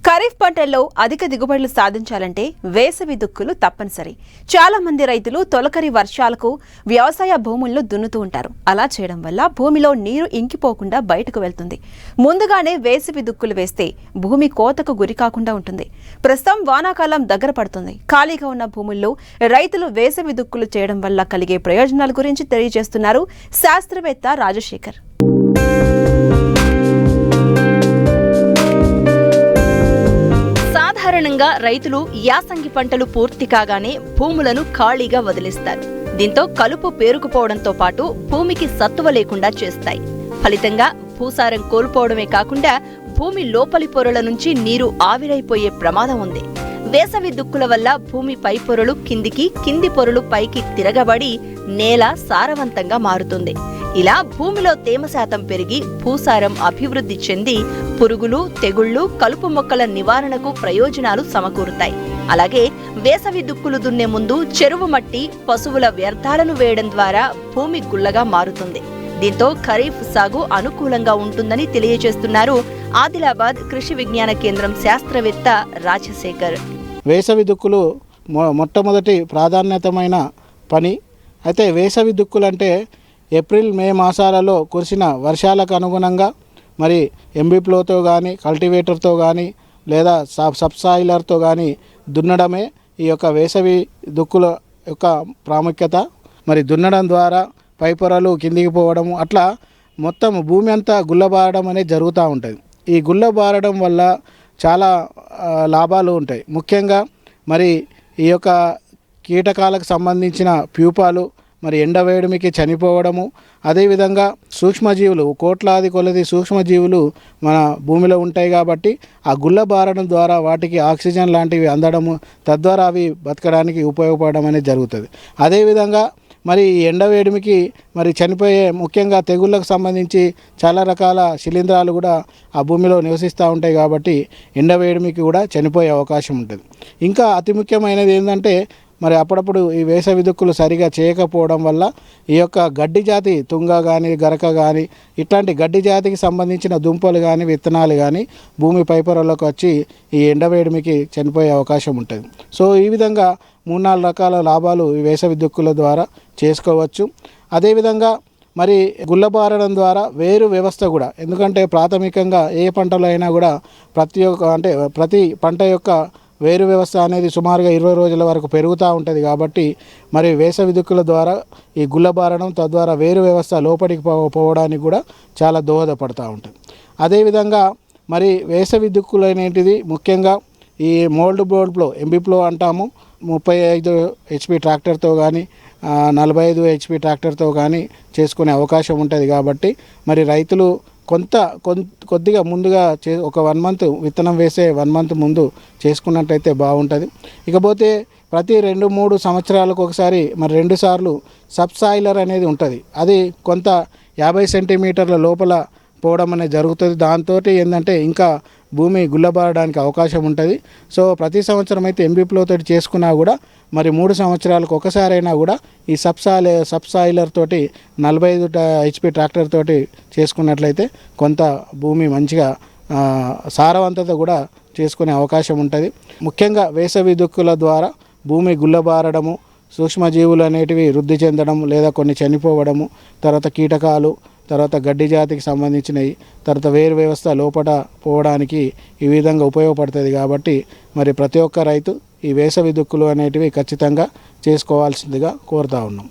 ఖరీఫ్ పంటల్లో అధిక దిగుబడులు సాధించాలంటే వేసవి దుక్కులు తప్పనిసరి. చాలా మంది రైతులు తొలకరి వర్షాలకు వ్యవసాయ భూములను దున్నుతూ ఉంటారు. అలా చేయడం వల్ల భూమిలో నీరు ఇంకిపోకుండా బయటకు వెళ్తుంది. ముందుగానే వేసవి దుక్కులు వేస్తే భూమి కోతకు గురికాకుండా ఉంటుంది. ప్రస్తుతం వానాకాలం దగ్గర పడుతుంది. ఖాళీగా ఉన్న భూముల్లో రైతులు వేసవి దుక్కులు చేయడం వల్ల కలిగే ప్రయోజనాల గురించి తెలియజేస్తున్నారు శాస్త్రవేత్త రాజశేఖర్. సాధారణంగా రైతులు యాసంగి పంటలు పూర్తి కాగానే భూములను ఖాళీగా వదిలేస్తారు. దీంతో కలుపు పేరుకుపోవడంతో పాటు భూమికి సత్తువ లేకుండా చేస్తాయి. ఫలితంగా భూసారం కోల్పోవడమే కాకుండా భూమి లోపలి పొరల నుంచి నీరు ఆవిరైపోయే ప్రమాదం ఉంది. వేసవి దుక్కుల వల్ల భూమి పై పొరలు కిందికి, కింది పొరలు పైకి తిరగబడి నేల సారవంతంగా మారుతుంది. ఇలా భూమిలో తేమ శాతం పెరిగి భూసారం అభివృద్ధి చెంది పురుగులు, తెగుళ్లు, కలుపు మొక్కల నివారణకు ప్రయోజనాలు సమకూరుతాయి. అలాగే వేసవి దుక్కులు దున్నే ముందు చెరువు మట్టి, పశువుల వ్యర్థాలను వేయడం ద్వారా భూమి గుల్లగా మారుతుంది. దీంతో ఖరీఫ్ సాగు అనుకూలంగా ఉంటుందని తెలియజేస్తున్నారు ఆదిలాబాద్ కృషి విజ్ఞాన కేంద్రం శాస్త్రవేత్త రాజశేఖర్. వేసవి దుక్కులు మొట్టమొదటి ప్రాధాన్యతమైన పని. అయితే వేసవి దుక్కులు అంటే ఏప్రిల్, మే మాసాలలో కురిసిన వర్షాలకు అనుగుణంగా మరి ఎంబీప్లోతో కానీ, కల్టివేటర్తో కానీ లేదా సబ్సాయిలర్తో కానీ దున్నడమే ఈ యొక్క వేసవి దుక్కుల యొక్క ప్రాముఖ్యత. మరి దున్నడం ద్వారా పై పొరలు కిందికి పోవడము, అట్లా మొత్తం భూమి అంతా గుల్లబారడం అనేది జరుగుతూ ఉంటుంది. ఈ గుల్లబారడం వల్ల చాలా లాభాలు ఉంటాయి. ముఖ్యంగా మరి ఈ యొక్క కీటకాలకు సంబంధించిన ప్యూపాలు మరి ఎండవేడిమికి చనిపోవడము, అదేవిధంగా సూక్ష్మజీవులు, కోట్లాది కొలది సూక్ష్మజీవులు మన భూమిలో ఉంటాయి కాబట్టి ఆ గుల్లబారడం ద్వారా వాటికి ఆక్సిజన్ లాంటివి అందడము, తద్వారా అవి బతకడానికి ఉపయోగపడడం అనేది జరుగుతుంది. అదేవిధంగా మరి ఈ ఎండవేడిమికి మరి చనిపోయే ముఖ్యంగా తెగుళ్ళకు సంబంధించి చాలా రకాల శిలీంధ్రాలు కూడా ఆ భూమిలో నివసిస్తూ ఉంటాయి కాబట్టి ఎండవేడిమికి కూడా చనిపోయే అవకాశం ఉంటుంది. ఇంకా అతి ముఖ్యమైనది ఏంటంటే మరి అప్పుడప్పుడు ఈ వేసవి దుక్కులు సరిగా చేయకపోవడం వల్ల ఈ యొక్క గడ్డి జాతి తుంగ కానీ, గరక కానీ ఇట్లాంటి గడ్డి జాతికి సంబంధించిన దుంపలు కానీ, విత్తనాలు కానీ భూమి పైపొరలోకి వచ్చి ఈ ఎండవేడిమికి చనిపోయే అవకాశం ఉంటుంది. సో ఈ విధంగా 3-4 రకాల లాభాలు ఈ వేసవి దుక్కుల ద్వారా చేసుకోవచ్చు. అదేవిధంగా మరి గుల్లబారడం ద్వారా వేరు వ్యవస్థ కూడా, ఎందుకంటే ప్రాథమికంగా ఏ పంటలో అయినా కూడా ప్రతి పంట యొక్క వేరు వ్యవస్థ అనేది సుమారుగా 20 రోజుల వరకు పెరుగుతూ ఉంటుంది. కాబట్టి మరి వేసవి దుక్కుల ద్వారా ఈ గుల్లబారడం, తద్వారా వేరు వ్యవస్థ లోపలికి పోవడానికి కూడా చాలా దోహదపడుతూ ఉంటుంది. అదేవిధంగా మరి వేసవి దుక్కులు అనేటిది ముఖ్యంగా ఈ మోల్డ్ బోర్డ్లో ఎంబీప్లో అంటాము, 35 HP ట్రాక్టర్తో కానీ 45 HP ట్రాక్టర్తో కానీ చేసుకునే అవకాశం ఉంటుంది. కాబట్టి మరి రైతులు కొద్దిగా ముందుగా ఒక 1 మంత్ విత్తనం వేసే 1 మంత్ ముందు చేసుకున్నట్టయితే బాగుంటుంది. ఇకపోతే ప్రతి 2-3 సంవత్సరాలకు ఒకసారి మరి 2 సార్లు సబ్సాయిలర్ అనేది ఉంటుంది. అది కొంత 50 సెంటీమీటర్ల లోపల పోవడం అనేది జరుగుతుంది. దాంతో ఏంటంటే ఇంకా భూమి గుల్లబారడానికి అవకాశం ఉంటుంది. సో ప్రతి సంవత్సరం అయితే ఎంబీప్లోతో చేసుకున్నా కూడా మరి 3 సంవత్సరాలకు ఒకసారైనా కూడా ఈ సబ్సాయిలర్ తోటి 45 HP ట్రాక్టర్ తోటి చేసుకున్నట్లయితే కొంత భూమి మంచిగా సారవంతత కూడా చేసుకునే అవకాశం ఉంటుంది. ముఖ్యంగా వేసవి దుక్కుల ద్వారా భూమి గుల్లబారడము, సూక్ష్మజీవులు అనేటివి వృద్ధి చెందడం లేదా కొన్ని చనిపోవడము, తర్వాత కీటకాలు, తర్వాత గడ్డి జాతికి సంబంధించినవి, తర్వాత వేరు వ్యవస్థ లోపల పోవడానికి ఈ విధంగా ఉపయోగపడుతుంది. కాబట్టి మరి ప్రతి ఒక్క రైతు ఈ వేసవి దుక్కులు అనేటివి ఖచ్చితంగా చేసుకోవాల్సిందిగా కోరుతా ఉన్నాం.